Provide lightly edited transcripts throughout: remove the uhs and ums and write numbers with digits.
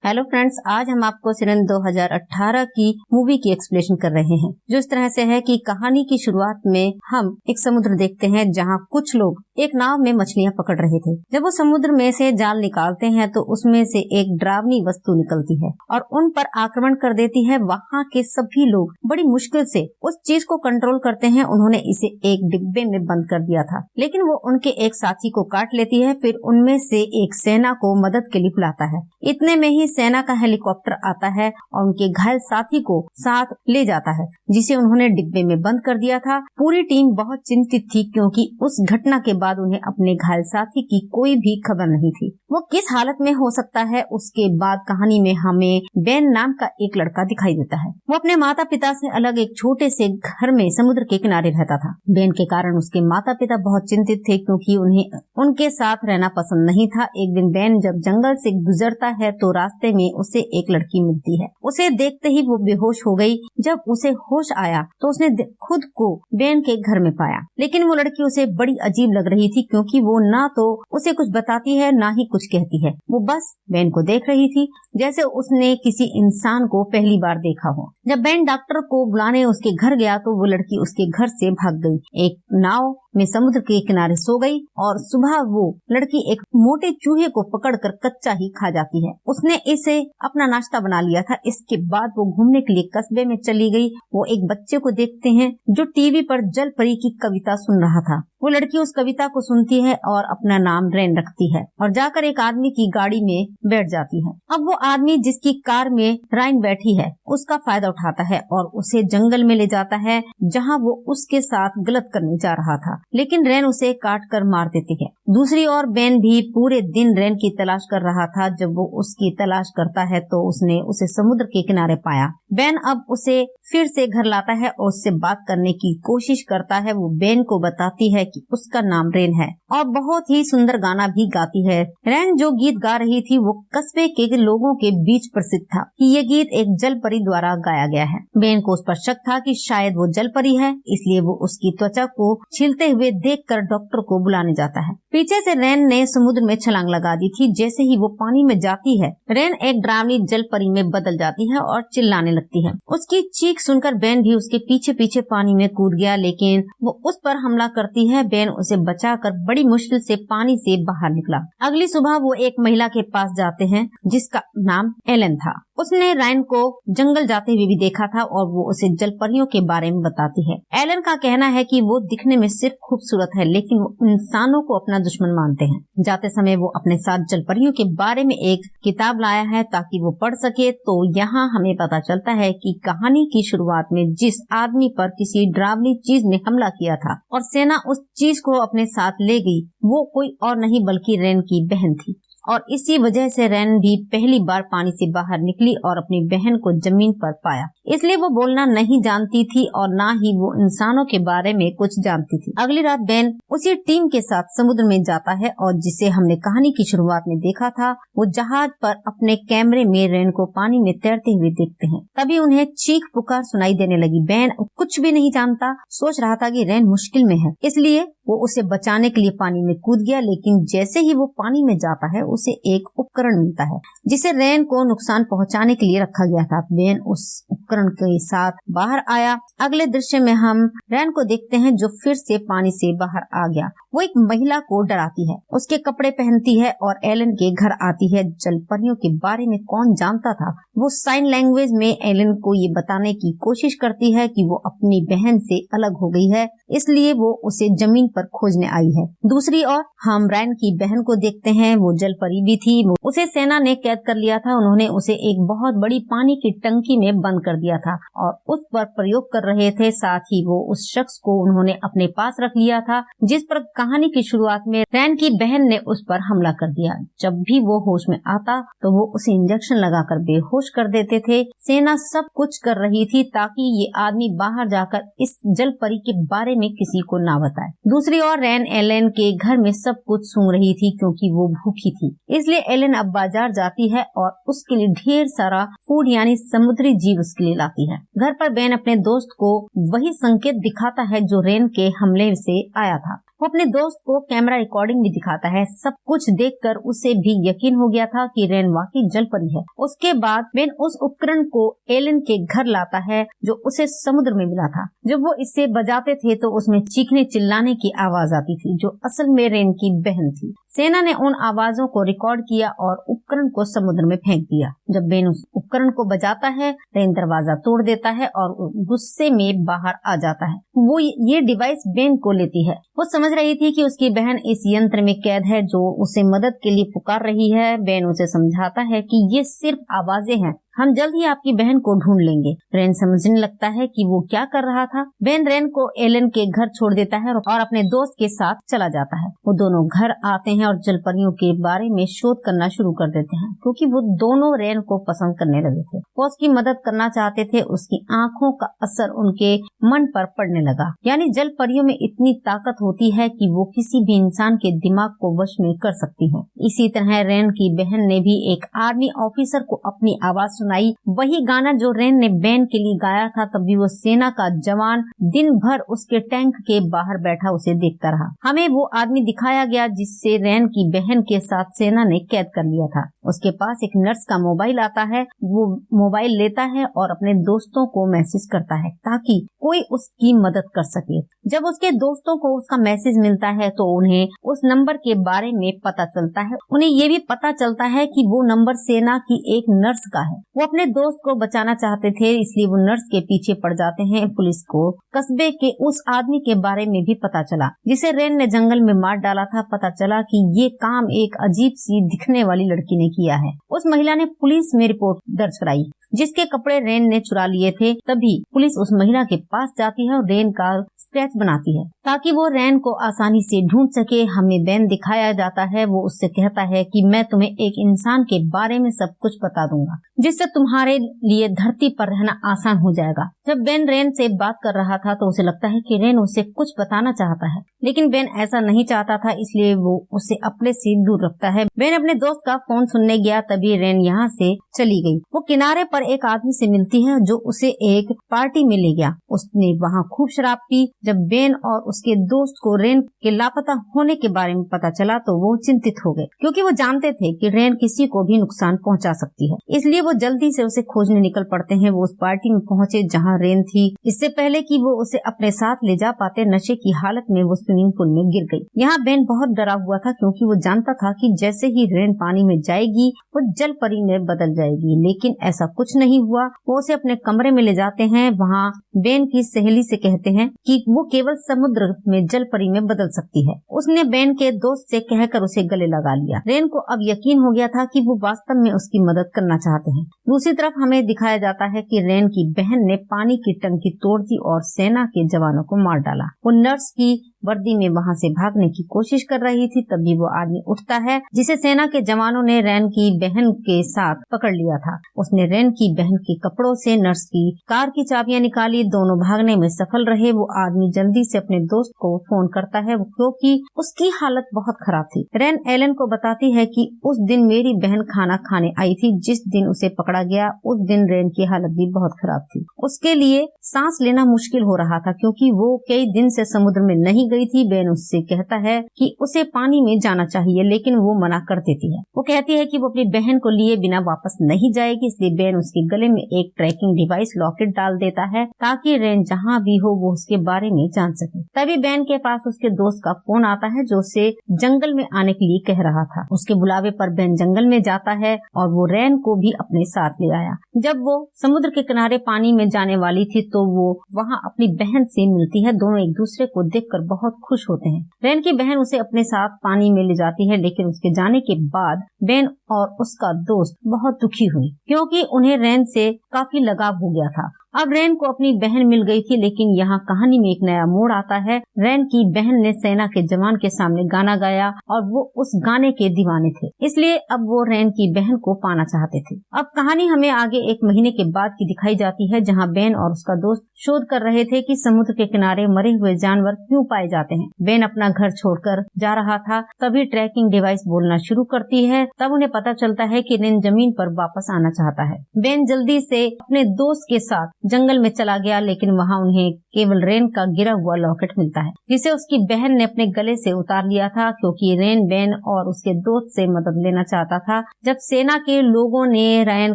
Hello friends, आज हम आपको सिरन 2018 की मूवी की एक्सप्लेनेशन कर रहे हैं, जो इस तरह से है कि कहानी की शुरुआत में हम एक समुद्र देखते हैं जहां कुछ लोग एक नाव में मछलियां पकड़ रहे थे। जब वो समुद्र में से जाल निकालते हैं तो उसमें से एक डरावनी वस्तु निकलती है और उन पर आक्रमण कर देती है। वहाँ के सभी लोग बड़ी मुश्किल से उस चीज को कंट्रोल करते हैं। उन्होंने इसे एक डिब्बे में बंद कर दिया था, लेकिन वो उनके एक साथी को काट लेती है। फिर उनमें से एक सेना को मदद के लिए बुलाता है। इतने में ही सेना का हेलीकॉप्टर आता है और उनके घायल साथी को साथ ले जाता है, जिसे उन्होंने डिब्बे में बंद कर दिया था। पूरी टीम बहुत चिंतित थी क्योंकि उस घटना के बाद उन्हें अपने घायल साथी की कोई भी खबर नहीं थी। वो किस हालत में हो सकता है। उसके बाद कहानी में हमें बेन नाम का एक लड़का दिखाई देता है। वो अपने माता पिता से अलग एक छोटे से घर में समुद्र के किनारे रहता था। बेन के कारण उसके माता पिता बहुत चिंतित थे क्योंकि उन्हें उनके साथ रहना पसंद नहीं था। एक दिन बेन जब जंगल से गुजरता है तो रास्ते में उसे एक लड़की मिलती है। उसे देखते ही वो बेहोश हो गई। जब उसे होश आया तो उसने खुद को बेन के घर में पाया, लेकिन वो लड़की उसे बड़ी अजीब लग रही थी क्योंकि वो ना तो उसे कुछ बताती है ना ही कुछ कहती है। वो बस बेन को देख रही थी जैसे उसने किसी इंसान को पहली बार देखा हो। जब बेन डॉक्टर को बुलाने उसके घर गया तो वो लड़की उसके घर से भाग गई। एक नाव में समुद्र के किनारे सो गई और सुबह वो लड़की एक मोटे चूहे को पकड़कर कच्चा ही खा जाती है। उसने इसे अपना नाश्ता बना लिया था। इसके बाद वो घूमने के लिए कस्बे में चली गई। वो एक बच्चे को देखते हैं जो टीवी पर जल परी की कविता सुन रहा था। वो लड़की उस कविता को सुनती है और अपना नाम रेन रखती है और जाकर एक आदमी की गाड़ी में बैठ जाती है। अब वो आदमी जिसकी कार में राइन बैठी है उसका फायदा उठाता है और उसे जंगल में ले जाता है जहाँ वो उसके साथ गलत करने जा रहा था, लेकिन रेन उसे काट कर मार देती है। दूसरी ओर बेन भी पूरे दिन रेन की तलाश कर रहा था। जब वो उसकी तलाश करता है तो उसने उसे समुद्र के किनारे पाया। बेन अब उसे फिर से घर लाता है और उससे बात करने की कोशिश करता है। वो बेन को बताती है कि उसका नाम रेन है और बहुत ही सुंदर गाना भी गाती है। रेन जो गीत गा रही थी वो कस्बे के लोगों के बीच प्रसिद्ध था कि ये गीत एक जल परी द्वारा गाया गया है। बेन को उस पर शक था कि शायद वो जल परी है, इसलिए वो उसकी त्वचा को छीलते हुए देखकर डॉक्टर को बुलाने जाता है। पीछे से रेन ने समुद्र में छलांग लगा दी थी। जैसे ही वो पानी में जाती है, रेन एक डरावनी जल परी में बदल जाती है और चिल्लाने लगती है। उसकी चीख सुनकर बेन भी उसके पीछे पीछे पानी में कूद गया, लेकिन वो उस पर हमला करती है। बेन उसे बचाकर बड़ी मुश्किल से पानी से बाहर निकला। अगली सुबह वो एक महिला के पास जाते हैं जिसका नाम एलन था। उसने राइन को जंगल जाते हुए भी देखा था और वो उसे जल परियों के बारे में बताती है। एलन का कहना है कि वो दिखने में सिर्फ खूबसूरत है, लेकिन वो इंसानों को अपना दुश्मन मानते हैं। जाते समय वो अपने साथ जल परियों के बारे में एक किताब लाया है ताकि वो पढ़ सके। तो यहाँ हमें पता चलता है कि कहानी की शुरुआत में जिस आदमी पर किसी डरावनी चीज ने हमला किया था और सेना उस चीज को अपने साथ ले गई, वो कोई और नहीं बल्कि रेन की बहन थी। और इसी वजह से रेन भी पहली बार पानी से बाहर निकली और अपनी बहन को जमीन पर पाया। इसलिए वो बोलना नहीं जानती थी और ना ही वो इंसानों के बारे में कुछ जानती थी। अगली रात बेन उसी टीम के साथ समुद्र में जाता है और जिसे हमने कहानी की शुरुआत में देखा था, वो जहाज पर अपने कैमरे में रेन को पानी में तैरते हुए देखते हैं। तभी उन्हें चीख पुकार सुनाई देने लगी। बेन कुछ भी नहीं जानता, सोच रहा था कि रेन मुश्किल में है, इसलिए वो उसे बचाने के लिए पानी में कूद गया। लेकिन जैसे ही वो पानी में जाता है उसे एक उपकरण मिलता है जिसे रेन को नुकसान पहुंचाने के लिए रखा गया था। बेन उस उपकरण के साथ बाहर आया। अगले दृश्य में हम रेन को देखते हैं जो फिर से पानी से बाहर आ गया। वो एक महिला को डराती है, उसके कपड़े पहनती है और एलन के घर आती है। जल परियों के बारे में कौन जानता था। वो साइन लैंग्वेज में एलन को ये बताने की कोशिश करती है कि वो अपनी बहन से अलग हो गई है, इसलिए वो उसे जमीन पर खोजने आई है। दूसरी ओर हम रेन की बहन को देखते हैं। वो जल परी भी थी। उसे सेना ने कैद कर लिया था। उन्होंने उसे एक बहुत बड़ी पानी की टंकी में बंद कर दिया था और उस पर प्रयोग कर रहे थे। साथ ही वो उस शख्स को उन्होंने अपने पास रख लिया था जिस पर कहानी की शुरुआत में रेन की बहन ने उस पर हमला कर दिया। जब भी वो होश में आता तो वो उसे इंजेक्शन लगाकर बेहोश कर देते थे। सेना सब कुछ कर रही थी ताकि ये आदमी बाहर जाकर इस जल परी के बारे में किसी को ना बताए। दूसरी ओर रेन एलन के घर में सब कुछ सूंघ रही थी क्योंकि वो भूखी थी। इसलिए एलन अब बाजार जाती है और उसके लिए ढेर सारा फूड यानी समुद्री जीव उसके लिए लाती है। घर पर बेन अपने दोस्त को वही संकेत दिखाता है जो रेन के हमले से आया था। वो अपने दोस्त को कैमरा रिकॉर्डिंग भी दिखाता है। सब कुछ देखकर उसे भी यकीन हो गया था कि रेन वाकई जल परी है। उसके बाद बेन उस उपकरण को एलन के घर लाता है जो उसे समुद्र में मिला था। जब वो इसे बजाते थे तो उसमें चीखने चिल्लाने की आवाज आती थी जो असल में रेन की बहन थी। सेना ने उन आवाजों को रिकॉर्ड किया और उपकरण को समुद्र में फेंक दिया। जब बेन उस उपकरण को बजाता है, रेन दरवाजा तोड़ देता है और गुस्से में बाहर आ जाता है। वो ये डिवाइस बेन को लेती है। वो समझ रही थी कि उसकी बहन इस यंत्र में कैद है जो उसे मदद के लिए पुकार रही है। बेन उसे समझाता है कि ये सिर्फ आवाजें हैं, हम जल्द ही आपकी बहन को ढूंढ लेंगे। रेन समझने लगता है कि वो क्या कर रहा था। बेन रेन को एलन के घर छोड़ देता है और अपने दोस्त के साथ चला जाता है। वो दोनों घर आते हैं और जलपरियों के बारे में शोध करना शुरू कर देते हैं क्योंकि वो दोनों रेन को पसंद करने लगे थे। वो उसकी मदद करना चाहते थे। उसकी आंखों का असर उनके मन पर पड़ने लगा। यानी जलपरियों में इतनी ताकत होती है कि वो किसी भी इंसान के दिमाग को वश में कर सकती है। इसी तरह रेन की बहन ने भी एक आर्मी ऑफिसर को अपनी आवाज सुनाई, वही गाना जो रेन ने बेन के लिए गाया था। तभी वो सेना का जवान दिन भर उसके टैंक के बाहर बैठा उसे देखता रहा। हमें वो आदमी दिखाया गया जिससे रेन की बहन के साथ सेना ने कैद कर लिया था। उसके पास एक नर्स का मोबाइल आता है। वो मोबाइल लेता है और अपने दोस्तों को मैसेज करता है ताकि कोई उसकी मदद कर सके। जब उसके दोस्तों को उसका मैसेज मिलता है तो उन्हें उस नंबर के बारे में पता चलता है। उन्हें ये भी पता चलता है कि वो नंबर सेना की एक नर्स का है। वो अपने दोस्त को बचाना चाहते थे, इसलिए वो नर्स के पीछे पड़ जाते हैं। पुलिस को कस्बे के उस आदमी के बारे में भी पता चला जिसे रेन ने जंगल में मार डाला था। पता चला कि ये काम एक अजीब सी दिखने वाली लड़की ने किया है। उस महिला ने पुलिस में रिपोर्ट दर्ज कराई जिसके कपड़े रेन ने चुरा लिए थे। तभी पुलिस उस महिला के पास जाती है और रेन का स्केच बनाती है ताकि वो रेन को आसानी से ढूंढ सके। हमें बेन दिखाया जाता है। वो उससे कहता है कि मैं तुम्हें एक इंसान के बारे में सब कुछ बता दूंगा जिससे तुम्हारे लिए धरती पर रहना आसान हो जाएगा। जब बेन रेन से बात कर रहा था तो उसे लगता है कि रेन उसे कुछ बताना चाहता है, लेकिन बेन ऐसा नहीं चाहता था, इसलिए वो उसे अपने से दूर रखता है। बेन अपने दोस्त का फोन सुनने गया, तभी रेन यहाँ से चली गई। वो किनारे पर एक आदमी से मिलती है जो उसे एक पार्टी में ले गया। उसने वहाँ खूब शराब पी। जब बेन और उसके दोस्त को रेन के लापता होने के बारे में पता चला तो वो चिंतित हो गए क्योंकि वो जानते थे कि रेन किसी को भी नुकसान पहुंचा सकती है। इसलिए वो जल्दी से उसे खोजने निकल पड़ते हैं। वो उस पार्टी में पहुंचे जहां रेन थी। इससे पहले कि वो उसे अपने साथ ले जा पाते, नशे की हालत में वो स्विमिंग पूल में गिर गई। यहाँ बेन बहुत डरा हुआ था क्योंकि वो जानता था कि जैसे ही रेन पानी में जाएगी वो जल परी में बदल जाएगी, लेकिन ऐसा कुछ नहीं हुआ। वो उसे अपने कमरे में ले जाते हैं। वहाँ बेन की सहेली से कहते हैं कि वो केवल समुद्र में जल परी में बदल सकती है। उसने बेन के दोस्त से कहकर उसे गले लगा लिया। रेन को अब यकीन हो गया था कि वो वास्तव में उसकी मदद करना चाहते हैं। दूसरी तरफ हमें दिखाया जाता है कि रेन की बहन ने पानी की टंकी तोड़ दी और सेना के जवानों को मार डाला। वो नर्स की वर्दी में वहाँ से भागने की कोशिश कर रही थी। तभी वो आदमी उठता है जिसे सेना के जवानों ने रेन की बहन के साथ पकड़ लिया था। उसने रेन की बहन के कपड़ों से नर्स की कार की चाबियां निकाली। दोनों भागने में सफल रहे। वो आदमी जल्दी से अपने दोस्त को फोन करता है क्योंकि उसकी हालत बहुत खराब थी। रेन एलन को बताती है कि उस दिन मेरी बहन खाना खाने आई थी। जिस दिन उसे पकड़ा गया उस दिन रेन की हालत भी बहुत खराब थी। उसके लिए सांस लेना मुश्किल हो रहा था क्योंकि वो कई दिन से समुद्र में नहीं गई थी। बेन उससे कहता है कि उसे पानी में जाना चाहिए, लेकिन वो मना कर देती है। वो कहती है कि वो अपनी बहन को लिए बिना वापस नहीं जाएगी, इसलिए बेन उसके गले में एक ट्रैकिंग डिवाइस लॉकेट डाल देता है ताकि रेन जहाँ भी हो वो उसके बारे में जान सके। तभी बेन के पास उसके दोस्त का फोन आता है जो उसे जंगल में आने के लिए कह रहा था। उसके बुलावे पर बेन जंगल में जाता है और वो रेन को भी अपने साथ ले आया। जब वो समुद्र के किनारे पानी में जाने वाली थी तो वो वहाँ अपनी बहन से मिलती है। दोनों एक दूसरे को देखकर बहुत खुश होते हैं। रेन की बहन उसे अपने साथ पानी में ले जाती है, लेकिन उसके जाने के बाद बेन और उसका दोस्त बहुत दुखी हुई क्योंकि उन्हें रेन से काफी लगाव हो गया था। अब रेन को अपनी बहन मिल गई थी, लेकिन यहाँ कहानी में एक नया मोड़ आता है। रेन की बहन ने सेना के जवान के सामने गाना गाया और वो उस गाने के दीवाने थे, इसलिए अब वो रेन की बहन को पाना चाहते थे। अब कहानी हमें आगे 1 महीने के बाद की दिखाई जाती है जहाँ बेन और उसका दोस्त शोध कर रहे थे कि समुद्र के किनारे मरे हुए जानवर क्यों पाए जाते हैं। बेन अपना घर छोड़कर जा रहा था, तभी ट्रैकिंग डिवाइस बोलना शुरू करती है। तब उन्हें पता चलता है कि रेन जमीन पर वापस आना चाहता है। बेन जल्दी से अपने दोस्त के साथ जंगल में चला गया, लेकिन वहाँ उन्हें केवल रेन का गिरा हुआ लॉकेट मिलता है, जिसे उसकी बहन ने अपने गले से उतार लिया था, क्योंकि रेन बेन और उसके दोस्त से मदद लेना चाहता था। जब सेना के लोगों ने रेन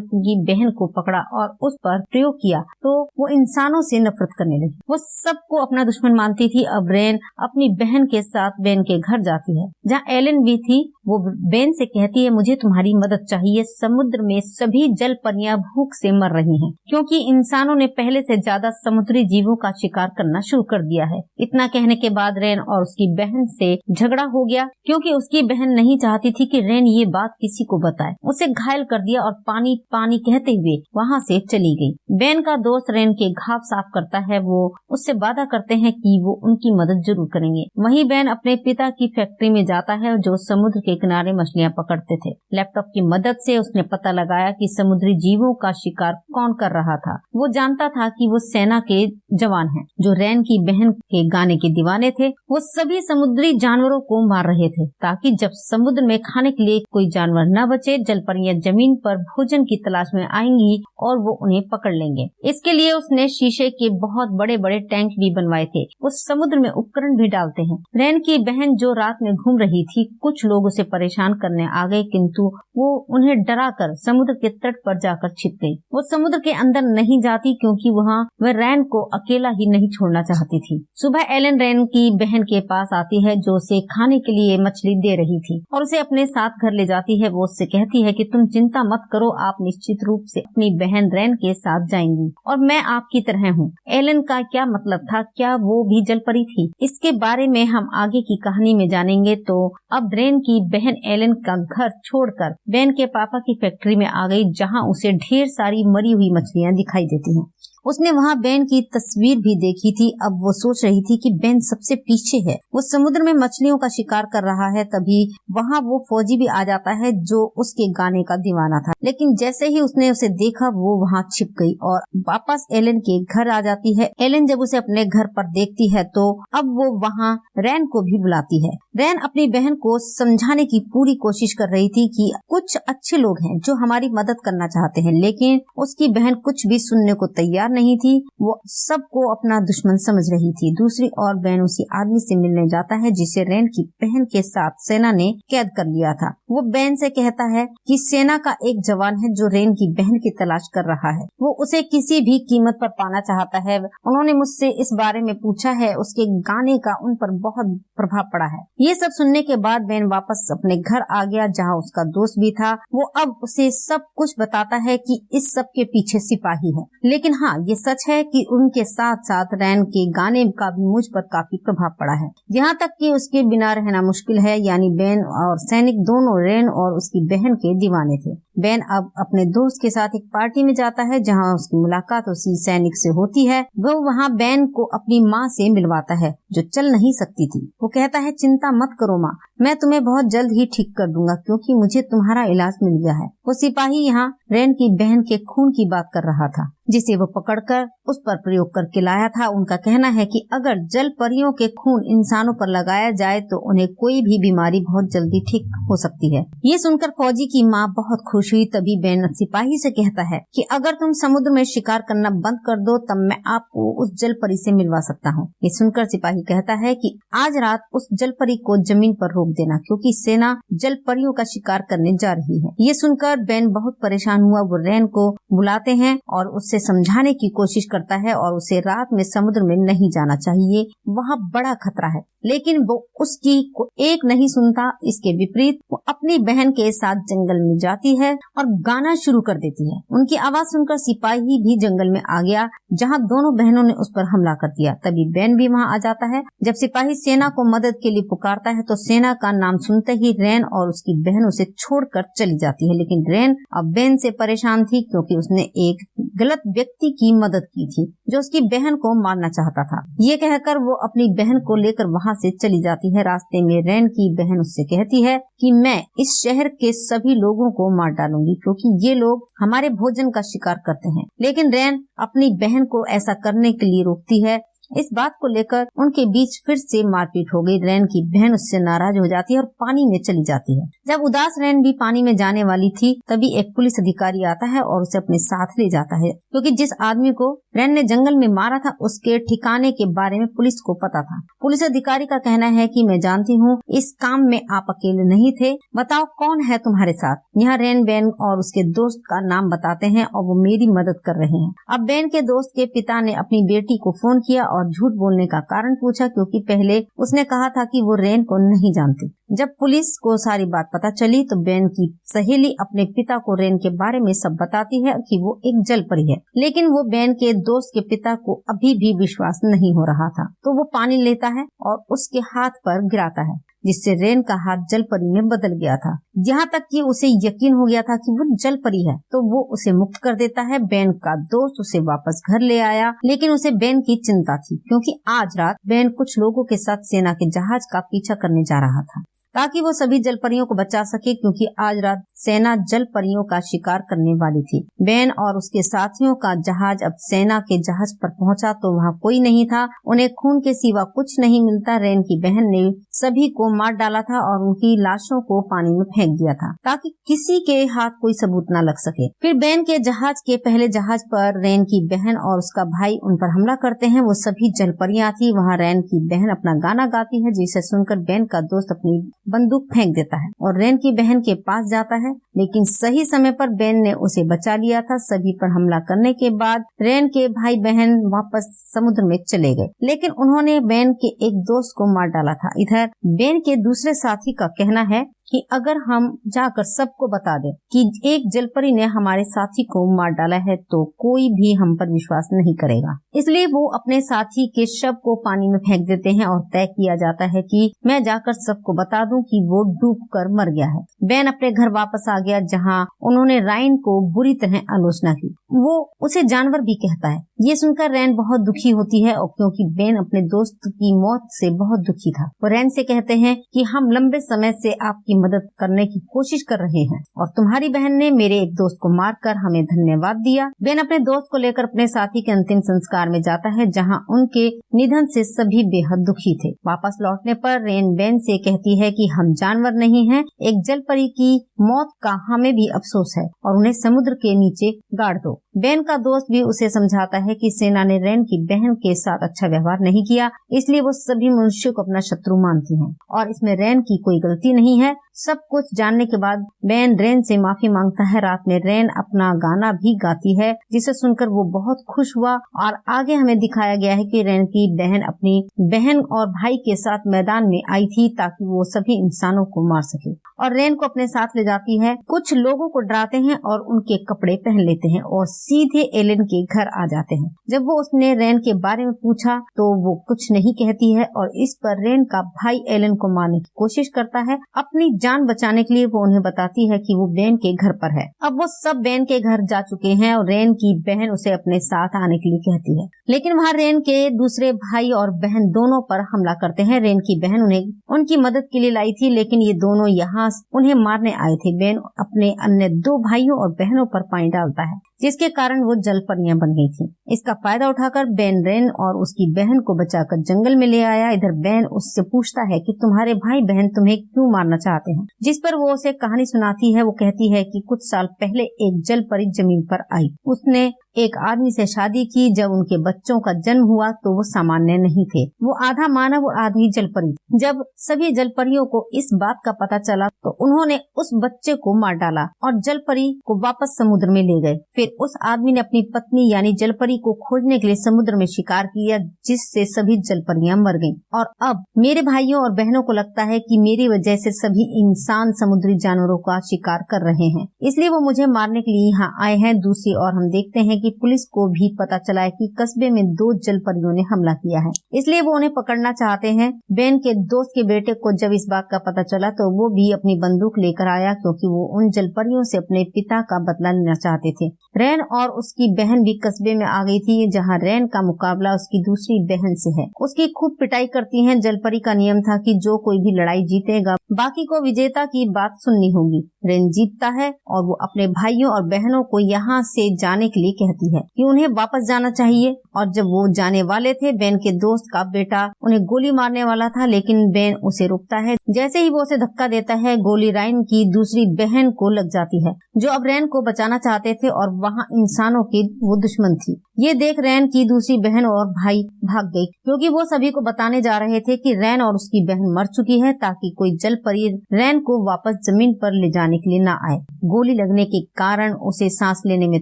की बहन को पकड़ा और उस पर प्रयोग किया तो वो इंसानों से नफरत करने लगी। वो सबको अपना दुश्मन मानती थी। अब रेन अपनी बहन के साथ बेन के घर जाती है, जहाँ एलन भी थी। वो बेन से कहती है, मुझे तुम्हारी मदद चाहिए। समुद्र में सभी जल परियां भूख से मर रही हैं, क्योंकि इंसानों ने पहले से ज्यादा समुद्री जीवों का शिकार करना शुरू कर दिया है। इतना कहने के बाद रेन और उसकी बहन से झगड़ा हो गया, क्योंकि उसकी बहन नहीं चाहती थी कि रेन ये बात किसी को बताए। उसे घायल कर दिया और पानी पानी कहते हुए वहाँ से चली गई। बेन का दोस्त रेन के घाव साफ करता है। वो उससे वादा करते हैं कि वो उनकी मदद जरूर करेंगे। वहीं बेन अपने पिता की फैक्ट्री में जाता है, जो समुद्र के किनारे मछलियां पकड़ते थे। लैपटॉप की मदद से उसने पता लगाया कि समुद्री जीवों का शिकार कौन कर रहा था। वो जानता था कि वो सेना के जवान हैं, जो रेन की बहन के गाने के दीवाने थे। वो सभी समुद्री जानवरों को मार रहे थे, ताकि जब समुद्र में खाने के लिए कोई जानवर न बचे, जलपरियां जमीन पर भोजन की तलाश में आएंगी और वो उन्हें पकड़ लेंगे। इसके लिए उसने शीशे के बहुत बड़े बड़े टैंक भी बनवाए थे। वो समुद्र में उपकरण भी डालते हैं। रेन की बहन जो रात में घूम रही थी, कुछ लोग उसे परेशान करने आ गए, किंतु वो उन्हें डराकर समुद्र के तट पर जाकर छिप गई। वो समुद्र के अंदर नहीं जाती, क्योंकि वहाँ वह रेन को अकेला ही नहीं छोड़ना चाहती थी। सुबह एलन रेन की बहन के पास आती है, जो उसे खाने के लिए मछली दे रही थी, और उसे अपने साथ घर ले जाती है। वो उससे कहती है कि तुम चिंता मत करो, आप निश्चित रूप से अपनी बहन रेन के साथ जाएंगी और मैं आपकी तरह हूँ। एलन का क्या मतलब था? क्या वो भी जलपरी थी? इसके बारे में हम आगे की कहानी में जानेंगे। तो अब रेन की बहन एलन का घर छोड़कर बेन के पापा की फैक्ट्री में आ गई, जहाँ उसे ढेर सारी मरी हुई मछलियाँ दिखाई देती हैं। उसने वहाँ बेन की तस्वीर भी देखी थी। अब वो सोच रही थी कि बेन सबसे पीछे है। वो समुद्र में मछलियों का शिकार कर रहा है। तभी वहाँ वो फौजी भी आ जाता है, जो उसके गाने का दीवाना था। लेकिन जैसे ही उसने उसे देखा, वो वहाँ छिप गई और वापस एलन के घर आ जाती है। एलन जब उसे अपने घर पर देखती है, तो अब वो वहाँ रैन को भी बुलाती है। रैन अपनी बहन को समझाने की पूरी कोशिश कर रही थी कि कुछ अच्छे लोग हैं जो हमारी मदद करना चाहते हैं, लेकिन उसकी बहन कुछ भी सुनने को तैयार नहीं थी। वो सबको अपना दुश्मन समझ रही थी। दूसरी ओर बेन उसी आदमी से मिलने जाता है, जिसे रेन की बहन के साथ सेना ने कैद कर लिया था। वो बेन से कहता है कि सेना का एक जवान है जो रेन की बहन की तलाश कर रहा है। वो उसे किसी भी कीमत पर पाना चाहता है। उन्होंने मुझसे इस बारे में पूछा है। उसके गाने का उन पर बहुत प्रभाव पड़ा है। ये सब सुनने के बाद बेन वापस अपने घर आ गया, जहाँ उसका दोस्त भी था। वो अब उसे सब कुछ बताता है कि इस सब के पीछे सिपाही है। लेकिन हाँ, ये सच है कि उनके साथ साथ रैन के गाने का भी मुझ पर काफी प्रभाव पड़ा है, यहाँ तक कि उसके बिना रहना मुश्किल है। यानी बेन और सैनिक दोनों रैन और उसकी बहन के दीवाने थे। बेन अब अपने दोस्त के साथ एक पार्टी में जाता है, जहाँ उसकी मुलाकात उसी सैनिक से होती है। वो वहाँ बेन को अपनी माँ से मिलवाता है, जो चल नहीं सकती थी। वो कहता है, चिंता मत करो माँ, मैं तुम्हें बहुत जल्द ही ठीक कर दूंगा, क्योंकि मुझे तुम्हारा इलाज मिल गया है। वो सिपाही यहाँ रैन की बहन के खून की बात कर रहा था, जिसे वो पकड़कर उस पर प्रयोग करके लाया था। उनका कहना है कि अगर जल परियों के खून इंसानों पर लगाया जाए तो उन्हें कोई भी बीमारी बहुत जल्दी ठीक हो सकती है। ये सुनकर फौजी की माँ बहुत खुश हुई। तभी बेन सिपाही से कहता है कि अगर तुम समुद्र में शिकार करना बंद कर दो, तब मैं आपको उस जल परी से मिलवा सकता हूँ। ये सुनकर सिपाही कहता है कि आज रात उस जल परी को जमीन पर रोक देना, क्योंकि सेना जल परियों का शिकार करने जा रही है। ये सुनकर बेन बहुत परेशान हुआ। वो रैन को बुलाते हैं और उससे समझाने की कोशिश करता है और उसे रात में समुद्र में नहीं जाना चाहिए, वहाँ बड़ा खतरा है। लेकिन वो उसकी को एक नहीं सुनता। इसके विपरीत वो अपनी बहन के साथ जंगल में जाती है और गाना शुरू कर देती है। उनकी आवाज सुनकर सिपाही भी जंगल में आ गया, जहाँ दोनों बहनों ने उस पर हमला कर दिया। तभी बेन भी वहाँ आ जाता है। जब सिपाही सेना को मदद के लिए पुकारता है, तो सेना का नाम सुनते ही रैन और उसकी बहन उसे छोड़कर चली जाती है। लेकिन रैन अब बेन से परेशान थी, क्योंकि उसने एक गलत व्यक्ति की मदद की थी, जो उसकी बहन को मारना चाहता था। ये कहकर वो अपनी बहन को लेकर वहाँ से चली जाती है। रास्ते में रैन की बहन उससे कहती है कि मैं इस शहर के सभी लोगों को मार डालूंगी, क्योंकि ये लोग हमारे भोजन का शिकार करते हैं। लेकिन रैन अपनी बहन को ऐसा करने के लिए रोकती है इस बात को लेकर उनके बीच फिर से मारपीट हो गई। रेन की बहन उससे नाराज हो जाती है और पानी में चली जाती है। जब उदास रेन भी पानी में जाने वाली थी तभी एक पुलिस अधिकारी आता है और उसे अपने साथ ले जाता है, क्योंकि जिस आदमी को रेन ने जंगल में मारा था उसके ठिकाने के बारे में पुलिस को पता था। पुलिस अधिकारी का कहना है कि मैं जानती हूँ इस काम में आप अकेले नहीं थे, बताओ कौन है तुम्हारे साथ। यहाँ रेन बेन और उसके दोस्त का नाम बताते हैं और वो मेरी मदद कर रहे हैं। अब बेन के दोस्त के पिता ने अपनी बेटी को फोन किया और झूठ बोलने का कारण पूछा, क्योंकि पहले उसने कहा था कि वो रेन को नहीं जानती। जब पुलिस को सारी बात पता चली तो बेन की सहेली अपने पिता को रेन के बारे में सब बताती है कि वो एक जलपरी है, लेकिन वो बेन के दोस्त के पिता को अभी भी विश्वास नहीं हो रहा था। तो वो पानी लेता है और उसके हाथ पर गिराता है, जिससे रेन का हाथ जलपरी में बदल गया था। यहाँ तक कि उसे यकीन हो गया था कि वो जलपरी है, तो वो उसे मुक्त कर देता है। बेन का दोस्त उसे वापस घर ले आया, लेकिन उसे बेन की चिंता थी, क्योंकि आज रात बेन कुछ लोगों के साथ सेना के जहाज का पीछा करने जा रहा था ताकि वो सभी जलपरियों को बचा सके, क्योंकि आज रात सेना जलपरियों का शिकार करने वाली थी। बेन और उसके साथियों का जहाज अब सेना के जहाज पर पहुंचा तो वहाँ कोई नहीं था। उन्हें खून के सिवा कुछ नहीं मिलता। रेन की बहन ने सभी को मार डाला था और उनकी लाशों को पानी में फेंक दिया था ताकि किसी के हाथ कोई सबूत न लग सके। फिर बेन के जहाज के पहले जहाज पर रेन की बहन और उसका भाई उन पर हमला करते हैं। वो सभी जलपरियां थी। वहाँ रेन की बहन अपना गाना गाती है, जिसे सुनकर बेन का दोस्त अपनी बंदूक फेंक देता है और रेन की बहन के पास जाता है, लेकिन सही समय पर बेन ने उसे बचा लिया था। सभी पर हमला करने के बाद रेन के भाई बहन वापस समुद्र में चले गए, लेकिन उन्होंने बेन के एक दोस्त को मार डाला था। इधर बेन के दूसरे साथी का कहना है कि अगर हम जाकर सबको बता दें कि एक जलपरी ने हमारे साथी को मार डाला है तो कोई भी हम पर विश्वास नहीं करेगा। इसलिए वो अपने साथी के शव को पानी में फेंक देते हैं और तय किया जाता है कि मैं जाकर सबको बता दूं कि वो डूबकर मर गया है। बेन अपने घर वापस आ गया, जहां उन्होंने राइन को बुरी तरह आलोचना की। वो उसे जानवर भी कहता है। ये सुनकर रैन बहुत दुखी होती है, और क्योंकि बेन अपने दोस्त की मौत से बहुत दुखी था। वो रैन से कहते हैं कि हम लंबे समय से आपकी मदद करने की कोशिश कर रहे हैं और तुम्हारी बहन ने मेरे एक दोस्त को मारकर हमें धन्यवाद दिया। बेन अपने दोस्त को लेकर अपने साथी के अंतिम संस्कार में जाता है, जहां उनके निधन से सभी बेहद दुखी थे। वापस लौटने पर रेन बेन से कहती है कि हम जानवर नहीं हैं, एक जलपरी की मौत का हमें भी अफसोस है और उन्हें समुद्र के नीचे गाड़ दो। बेन का दोस्त भी उसे समझाता है कि सेना ने रेन की बहन के साथ अच्छा व्यवहार नहीं किया, इसलिए वो सभी मनुष्यों को अपना शत्रु मानती हैं और इसमें रेन की कोई गलती नहीं है। सब कुछ जानने के बाद बेन रेन से माफी मांगता है। रात में रेन अपना गाना भी गाती है, जिसे सुनकर वो बहुत खुश हुआ। और आगे हमें दिखाया गया है कि रेन की बहन अपनी बहन और भाई के साथ मैदान में आई थी ताकि वो सभी इंसानों को मार सके, और रेन को अपने साथ ले जाती है। कुछ लोगों को डराते हैं और उनके कपड़े पहन लेते हैं और सीधे एलन के घर आ जाते हैं। जब वो उसने रेन के बारे में पूछा तो वो कुछ नहीं कहती है और इस पर रेन का भाई एलन को मारने की कोशिश करता है। अपनी जान बचाने के लिए वो उन्हें बताती है कि वो बेन के घर पर है। अब वो सब बेन के घर जा चुके हैं और रेन की बहन उसे अपने साथ आने के लिए कहती है, लेकिन वहाँ रेन के दूसरे भाई और बहन दोनों पर हमला करते हैं। रेन की बहन उन्हें उनकी मदद के लिए लाई थी, लेकिन ये दोनों यहाँ उन्हें मारने आए थे। बेन अपने अन्य दो भाइयों और बहनों पर पानी डालता है, जिसके कारण वो जलपरियां बन गई थी। इसका फायदा उठाकर बेन रेन और उसकी बहन को बचाकर जंगल में ले आया। इधर बेन उससे पूछता है कि तुम्हारे भाई बहन तुम्हें क्यों मारना चाहते हैं, जिस पर वो उसे कहानी सुनाती है। वो कहती है कि कुछ साल पहले एक जलपरी जमीन पर आई। उसने एक आदमी से शादी की। जब उनके बच्चों का जन्म हुआ तो वो सामान्य नहीं थे, वो आधा मानव और आधी जलपरी। जब सभी जलपरियों को इस बात का पता चला तो उन्होंने उस बच्चे को मार डाला और जलपरी को वापस समुद्र में ले गए। फिर उस आदमी ने अपनी पत्नी यानी जलपरी को खोजने के लिए समुद्र में शिकार किया, जिससे सभी जलपरियां मर गईं। और अब मेरे भाइयों और बहनों को लगता है कि मेरी वजह से सभी इंसान समुद्री जानवरों का शिकार कर रहे हैं, इसलिए वो मुझे मारने के लिए यहाँ आए हैं। दूसरी ओर हम देखते हैं कि पुलिस को भी पता चला है कि कस्बे में दो जलपरियों ने हमला किया है, इसलिए वो उन्हें पकड़ना चाहते हैं। बेन के दोस्त के बेटे को जब इस बात का पता चला तो वो भी अपनी बंदूक लेकर आया, क्योंकि वो उन जलपरियों से अपने पिता का बदला लेना चाहते थे। रेन और उसकी बहन भी कस्बे में आ गई थी, जहाँ रेन का मुकाबला उसकी दूसरी बहन से है। उसकी खूब पिटाई करती हैं। जलपरी का नियम था कि जो कोई भी लड़ाई जीतेगा बाकी को विजेता की बात सुननी होगी। रेन जीतता है और वो अपने भाइयों और बहनों को यहाँ से जाने के लिए कहता कहती है कि उन्हें वापस जाना चाहिए। और जब वो जाने वाले थे, बेन के दोस्त का बेटा उन्हें गोली मारने वाला था, लेकिन बेन उसे रोकता है। जैसे ही वो उसे धक्का देता है, गोली रायन की दूसरी बहन को लग जाती है, जो अब रैन को बचाना चाहते थे और वहाँ इंसानों की वो दुश्मन थी। ये देख रैन की दूसरी बहन और भाई भाग गई, क्योंकि वो सभी को बताने जा रहे थे कि रैन और उसकी बहन मर चुकी है, ताकि कोई जल परी रैन को वापस जमीन पर ले जाने के लिए ना आए। गोली लगने के कारण उसे सांस लेने में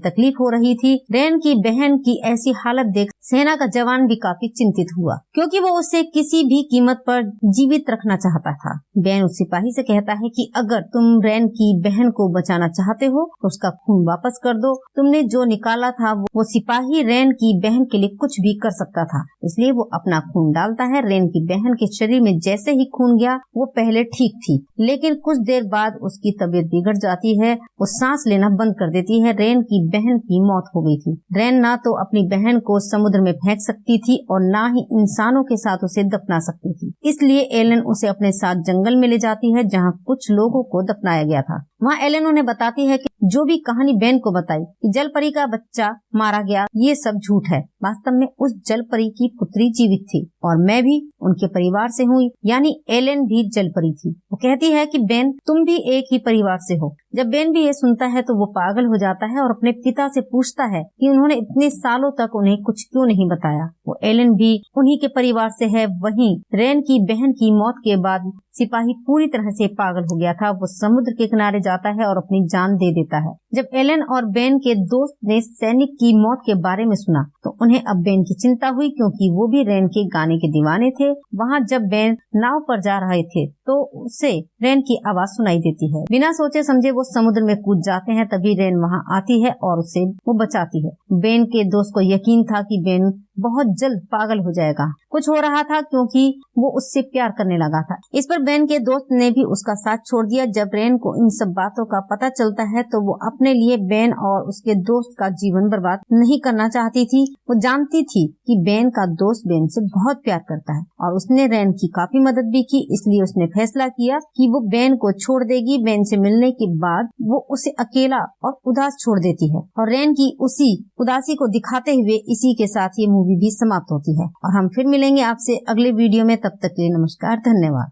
तकलीफ हो रही थी। रैन की बहन की ऐसी हालत देख सेना का जवान भी काफी चिंतित हुआ, क्योंकि वो उसे किसी भी कीमत पर जीवित रखना चाहता था। बेन उस सिपाही से कहता है कि अगर तुम रैन की बहन को बचाना चाहते हो तो उसका खून वापस कर दो। तुमने जो निकाला था वो सिपाही रैन की बहन के लिए कुछ भी कर सकता था, इसलिए वो अपना खून डालता है। रैन की बहन के शरीर में जैसे ही खून गया, वो पहले ठीक थी, लेकिन कुछ देर बाद उसकी तबीयत बिगड़ जाती है। वो सांस लेना बंद कर देती है। रैन की बहन की मौत हो गई थी। रैन ना तो अपनी बहन को समुद्र में फेंक सकती थी और ना ही इंसानों के साथ उसे दफना सकती थी, इसलिए एलन उसे अपने साथ जंगल में ले जाती है, जहाँ कुछ लोगों को दफनाया गया था। वहाँ एलन उन्हें बताती है कि जो भी कहानी बेन को बताई कि जल परी का बच्चा मारा गया, ये सब झूठ है। वास्तव में उस जल परी की पुत्री जीवित थी और मैं भी उनके परिवार से हूँ, यानी एलन भी जल परी थी। वो कहती है कि बेन, तुम भी एक ही परिवार से हो। जब बेन भी ये सुनता है तो वो पागल हो जाता है और अपने पिता से पूछता है कि उन्होंने इतने सालों तक उन्हें कुछ क्यों नहीं बताया। वो एलन भी उन्हीं के परिवार से है। वहीं रैन की बहन की मौत के बाद सिपाही पूरी तरह से पागल हो गया था। वो समुद्र के किनारे जाता है और अपनी जान दे देता है। जब एलन और बेन के दोस्त ने सैनिक की मौत के बारे में सुना तो उन्हें अब बेन की चिंता हुई, क्योंकि वो भी रैन के गाने के दीवाने थे। वहाँ जब बेन नाव पर जा रहे थे तो उसे रैन की आवाज सुनाई देती है। बिना सोचे समझे वो समुद्र में कूद जाते हैं। तभी रैन वहाँ आती है और उसे वो बचाती है। बेन के दोस्त को यकीन था कि बेन बहुत जल्द पागल हो जाएगा। कुछ हो रहा था, क्योंकि वो उससे प्यार करने लगा था। इस पर बेन के दोस्त ने भी उसका साथ छोड़ दिया। जब रैन को इन सब बातों का पता चलता है तो वो अपने लिए बेन और उसके दोस्त का जीवन बर्बाद नहीं करना चाहती थी। वो जानती थी कि बेन का दोस्त बेन से बहुत प्यार करता है और उसने रैन की काफी मदद भी की, इसलिए उसने फैसला किया कि वो बेन को छोड़ देगी। बेन से मिलने के बाद वो उसे अकेला और उदास छोड़ देती है और रैन की उसी उदासी को दिखाते हुए इसी के साथ ये मूवी भी समाप्त होती है। और हम फिर मिलेंगे आपसे अगले वीडियो में। तब तक के लिए नमस्कार, धन्यवाद।